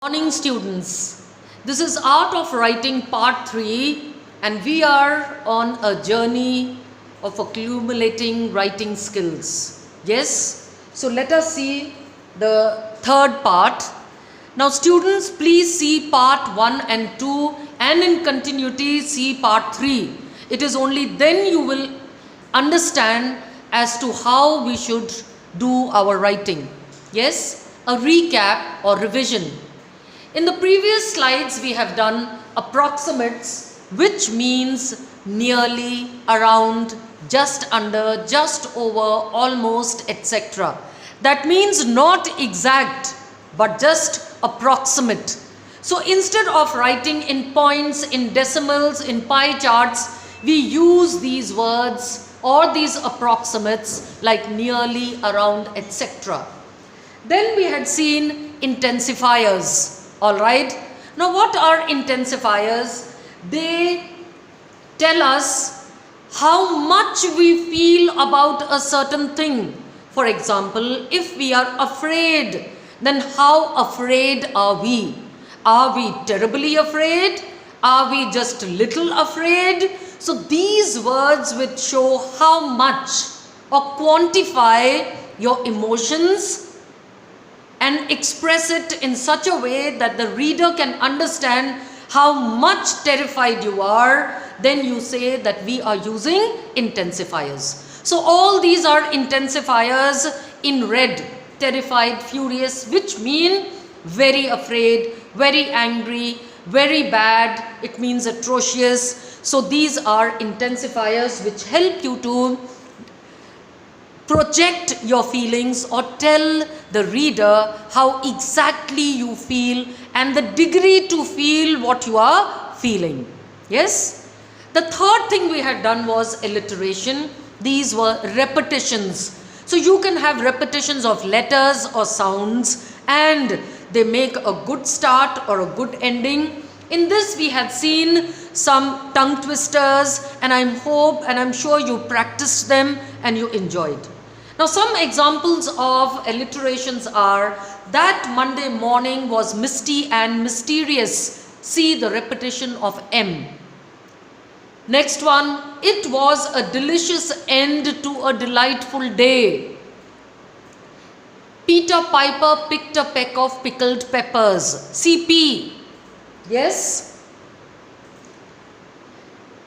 Morning students, this is Art of Writing part 3 and we are on a journey of accumulating writing skills. Yes, so let us see the third part. Now students, please see part 1 and 2 and in continuity see part 3. It is only then you will understand as to how we should do our writing. Yes, a recap or revision. In the previous slides, we have done approximates, which means nearly, around, just under, just over, almost, etc. That means not exact, but just approximate. So instead of writing in points, in decimals, in pie charts, we use these words or these approximates like nearly, around, etc. Then we had seen intensifiers. Alright, now what are intensifiers? They tell us how much we feel about a certain thing. For example, if we are afraid, then how afraid are we? Are we terribly afraid? Are we just a little afraid? So these words which show how much or quantify your emotions and express it in such a way that the reader can understand how much terrified you are, then you say that we are using intensifiers. So all these are intensifiers in red: terrified, furious, which mean very afraid, very angry, very bad, it means atrocious. So these are intensifiers which help you to project your feelings or tell the reader how exactly you feel and the degree to feel what you are feeling. Yes? The third thing we had done was alliteration. These were repetitions. So you can have repetitions of letters or sounds and they make a good start or a good ending. In this we had seen some tongue twisters and I'm sure you practiced them and you enjoyed. Now some examples of alliterations are: that Monday morning was misty and mysterious. See the repetition of M. Next one, it was a delicious end to a delightful day. Peter Piper picked a peck of pickled peppers. See P. Yes?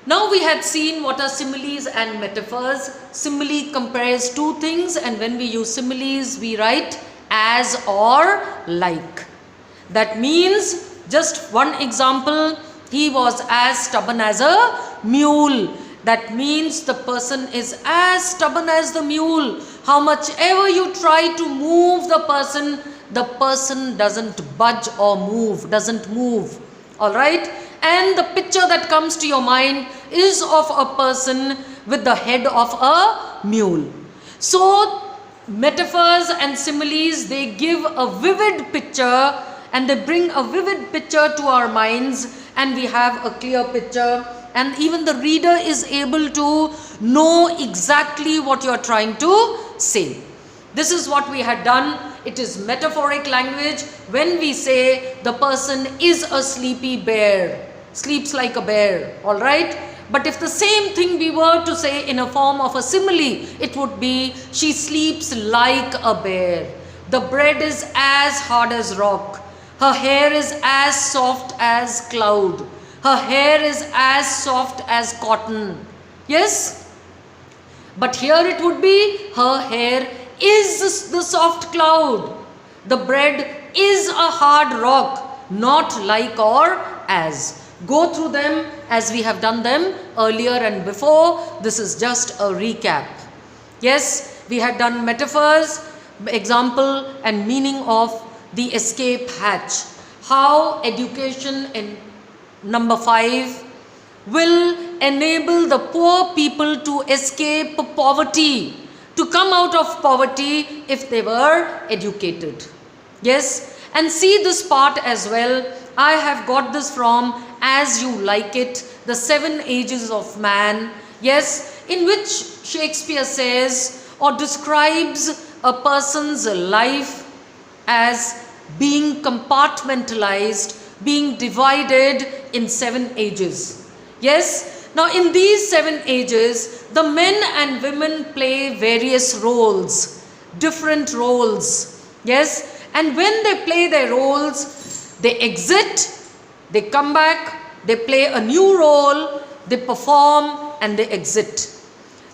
Now we had seen what are similes and metaphors. Simile compares two things, and when we use similes we write as or like. That means, just one example, he was as stubborn as a mule. That means the person is as stubborn as the mule. How much ever you try to move the person doesn't budge or move, doesn't move. Alright? And the picture that comes to your mind is of a person with the head of a mule. So metaphors and similes, they give a vivid picture and they bring a vivid picture to our minds, and we have a clear picture, and even the reader is able to know exactly what you are trying to say. This is what we had done. It is metaphoric language when we say the person is a sleepy bear, sleeps like a bear, alright? But if the same thing we were to say in a form of a simile, it would be she sleeps like a bear. The bread is as hard as rock. Her hair is as soft as cloud. Her hair is as soft as cotton. Yes? But here it would be her hair is the soft cloud. The bread is a hard rock, not like or as. Go through them as we have done them earlier and before. This is just a recap. Yes, we had done metaphors, example and meaning of the escape hatch. How education in number 5 will enable the poor people to escape poverty, to come out of poverty if they were educated. Yes, and see this part as well. I have got this from As You Like It, The 7 Ages of Man. Yes, in which Shakespeare says or describes a person's life as being compartmentalized, being divided in 7 ages. Yes, now in these 7 ages, the men and women play various roles, different roles. Yes, and when they play their roles, they exit, they come back, they play a new role, they perform, and they exit.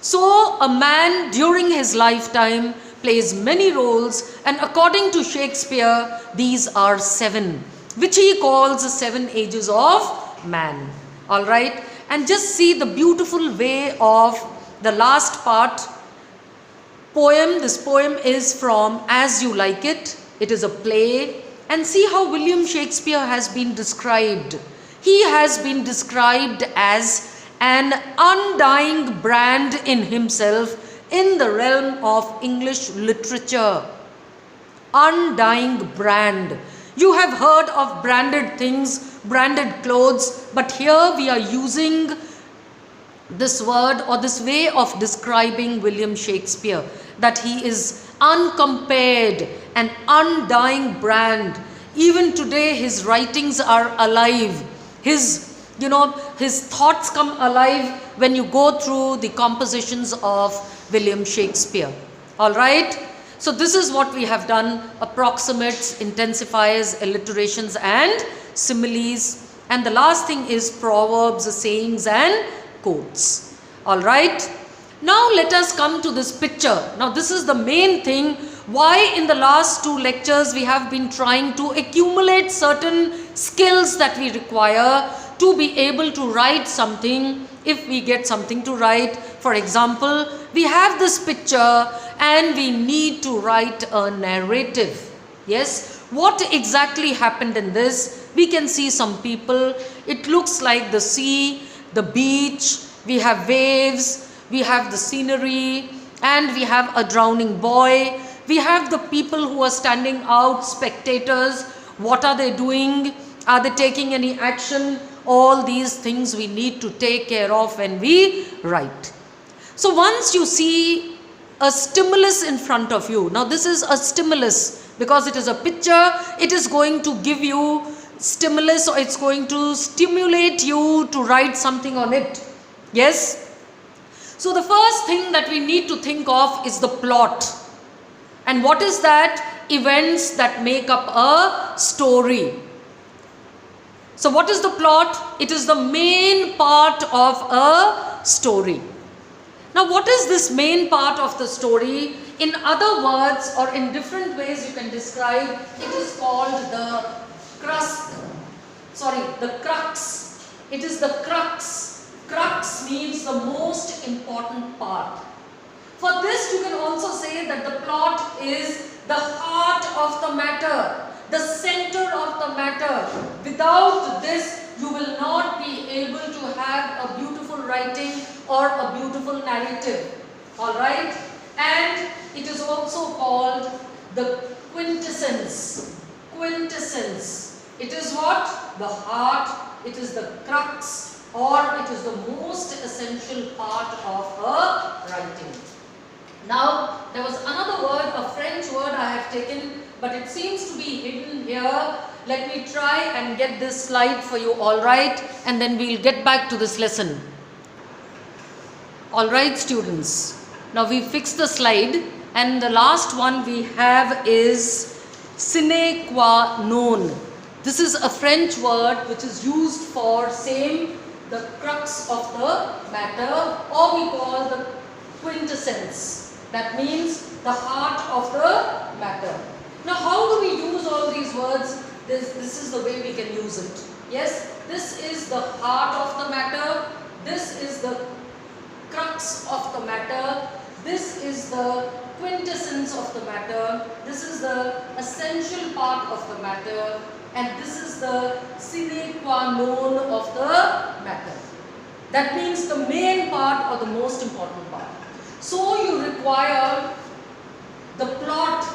So a man during his lifetime plays many roles, and according to Shakespeare, these are 7, which he calls the 7 ages of man. All right, and just see the beautiful way of the last part poem. This poem is from As You Like It. It is a play, and see how William Shakespeare has been described. He has been described as an undying brand in himself in the realm of English literature. Undying brand. You have heard of branded things, branded clothes, but here we are using this word or this way of describing William Shakespeare, that he is uncompared, an undying brand. Even today his writings are alive. His thoughts come alive when you go through the compositions of William Shakespeare. All right. So this is what we have done: approximates, intensifiers, alliterations, and similes. And the last thing is proverbs, sayings, and quotes. All right. Now let us come to this picture. Now this is the main thing why in the last 2 lectures we have been trying to accumulate certain skills that we require to be able to write something if we get something to write. For example, we have this picture and we need to write a narrative. Yes, what exactly happened in this? We can see some people. It looks like the sea, the beach, we have waves, we have the scenery, and we have a drowning boy. We have the people who are standing out, spectators. What are they doing? Are they taking any action? All these things we need to take care of when we write. So once you see a stimulus in front of you, now this is a stimulus because it is a picture, it is going to give you stimulus, or it's going to stimulate you to write something on it. Yes? So the first thing that we need to think of is the plot. And what is that? Events that make up a story. So what is the plot? It is the main part of a story. Now what is this main part of the story? In other words, or in different ways you can describe, it is called the crux. The crux. It is the crux. Crux means the most important part. For this you can also say that the plot is the heart of the matter, the center of the matter. Without this, you will not be able to have a beautiful writing or a beautiful narrative. Alright? And it is also called the quintessence. Quintessence. It is what? The heart. It is the crux, or it is the most essential part of a writing. Now, there was another word, a French word I have taken, but it seems to be hidden here. Let me try and get this slide for you, all right? And then we'll get back to this lesson. All right, students. Now, we fixed the slide, and the last one we have is sine qua non. This is a French word which is used for the crux of the matter, or we call the quintessence. That means the heart of the matter. Now how do we use all these words? This is the way we can use it. Yes, this is the heart of the matter. This is the crux of the matter. This is the quintessence of the matter. This is the essential part of the matter. And this is the sine qua non of the matter. That means the main part or the most important part. So you require the plot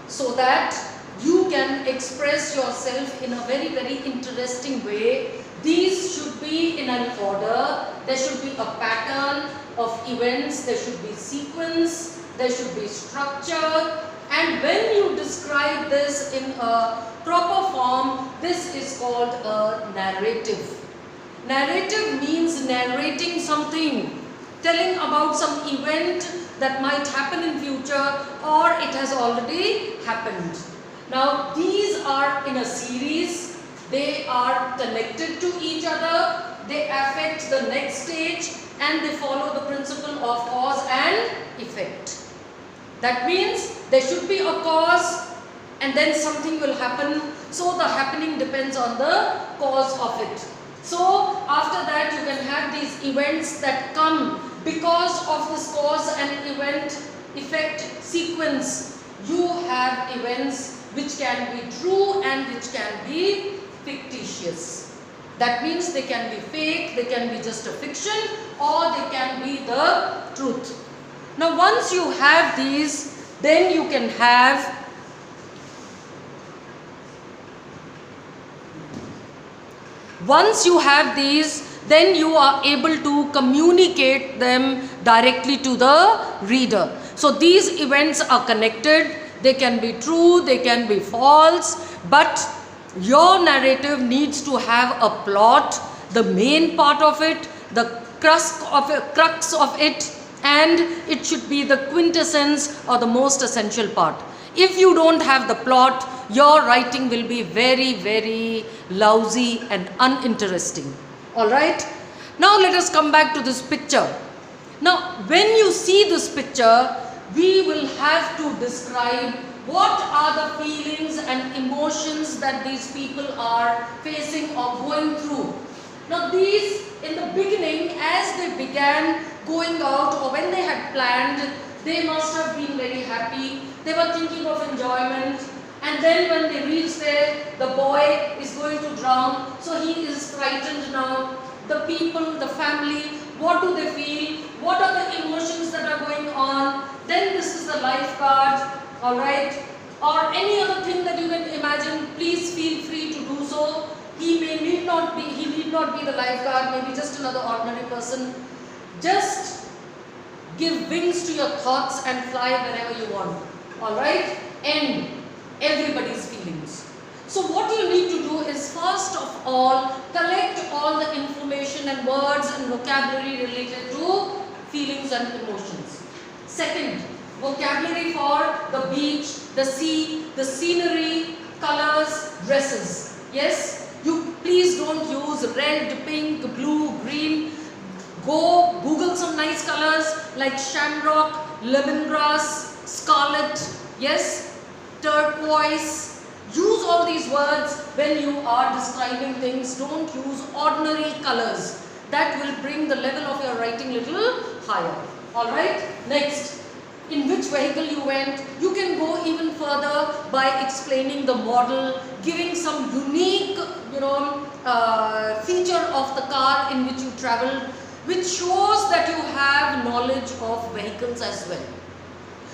so that you can express yourself in a very, very interesting way. These should be in an order. There should be a pattern of events. There should be sequence. There should be structure. And when you describe this in a proper form, this is called a narrative. Narrative means narrating something, telling about some event that might happen in future or it has already happened. Now these are in a series, they are connected to each other, they affect the next stage and they follow the principle of cause and effect. That means there should be a cause and then something will happen, so the happening depends on the cause of it. So after that you can have these events that come because of this cause and event effect sequence. You have events which can be true and which can be fictitious. That means they can be fake, they can be just a fiction, or they can be the truth. Now once you have these, then you can have once you have these, then you are able to communicate them directly to the reader. So these events are connected, they can be true, they can be false, but your narrative needs to have a plot, the main part of it, the crux of it, and it should be the quintessence or the most essential part. If you don't have the plot, your writing will be very, very lousy and uninteresting. Alright? Now let us come back to this picture. Now when you see this picture, we will have to describe what are the feelings and emotions that these people are facing or going through. Now these, in the beginning, as they began going out or when they had planned, they must have been very happy. They were thinking of enjoyment. And then when they reach there, the boy is going to drown. So he is frightened now. The people, the family, what do they feel? What are the emotions that are going on? Then this is the lifeguard, alright? Or any other thing that you can imagine, please feel free to do so. He need not be the lifeguard, maybe just another ordinary person. Just give wings to your thoughts and fly wherever you want. Alright? End everybody's feelings. So what you need to do is first of all collect all the information and words and vocabulary related to feelings and emotions. Second, vocabulary for the beach, the sea, the scenery, colors, dresses. Yes, you please don't use red, pink, blue, green. Go Google some nice colors like shamrock, lemongrass, scarlet, yes, turquoise. Use all these words when you are describing things. Don't use ordinary colors. That will bring the level of your writing little higher. Alright, next. In which vehicle you went, you can go even further by explaining the model, giving some unique, feature of the car in which you traveled, which shows that you have knowledge of vehicles as well.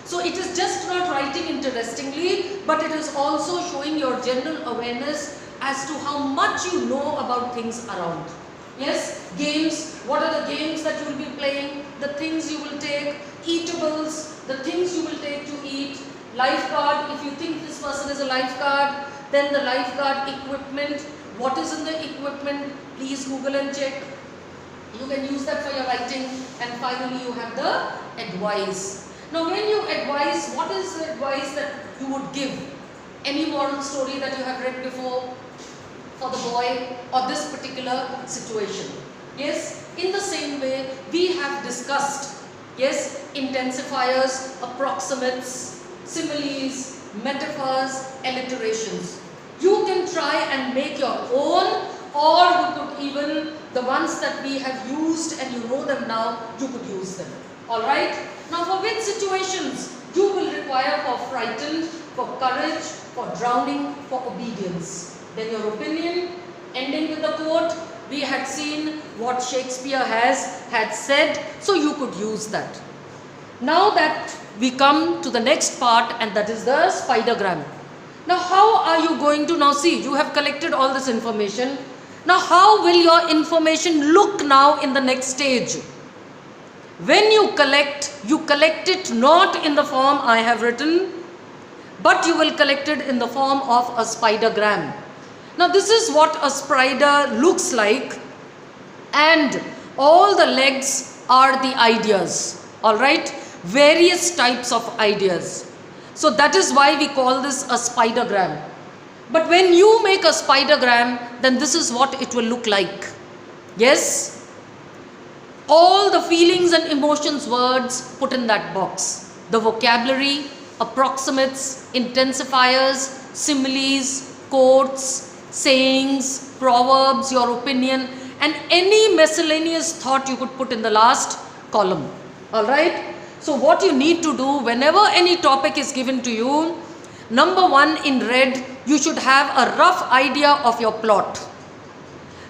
So it is just not writing interestingly, but it is also showing your general awareness as to how much you know about things around. Yes, games, what are the games that you will be playing, the things you will take, eatables, the things you will take to eat, lifeguard, if you think this person is a lifeguard, then the lifeguard equipment, what is in the equipment, please Google and check. You can use that for your writing, and finally you have the advice. Now when you advise, what is the advice that you would give? Any moral story that you have read before for the boy or this particular situation? Yes, in the same way we have discussed, yes, intensifiers, approximates, similes, metaphors, alliterations. You can try and make your own, or you could even, the ones that we have used and you know them now, you could use them. Alright? Now for which situations you will require for frightened, for courage, for drowning, for obedience. Then your opinion, ending with the quote, we had seen what Shakespeare had said, so you could use that. Now that we come to the next part, and that is the spidergram. Now how are you going to, now see, you have collected all this information. Now how will your information look now in the next stage? When you collect it not in the form I have written. but you will collect it in the form of a spidergram. Now this is what a spider looks like, and all the legs are the ideas, all right, various types of ideas. So that is why we call this a spidergram. But when you make a spidergram, then this is what it will look like. Yes, all the feelings and emotions words put in that box. The vocabulary, approximates, intensifiers, similes, quotes, sayings, proverbs, your opinion, and any miscellaneous thought you could put in the last column. Alright? So what you need to do whenever any topic is given to you, number one, in red, you should have a rough idea of your plot.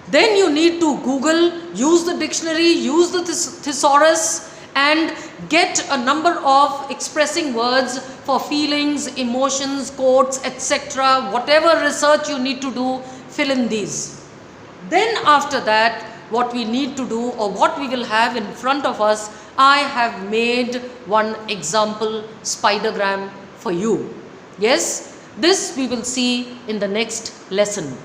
Then you need to Google, use the dictionary, use the thesaurus, and get a number of expressing words for feelings, emotions, quotes, etc. Whatever research you need to do, fill in these. Then after that, what we need to do, or what we will have in front of us, I have made one example spidergram for you. Yes, this we will see in the next lesson.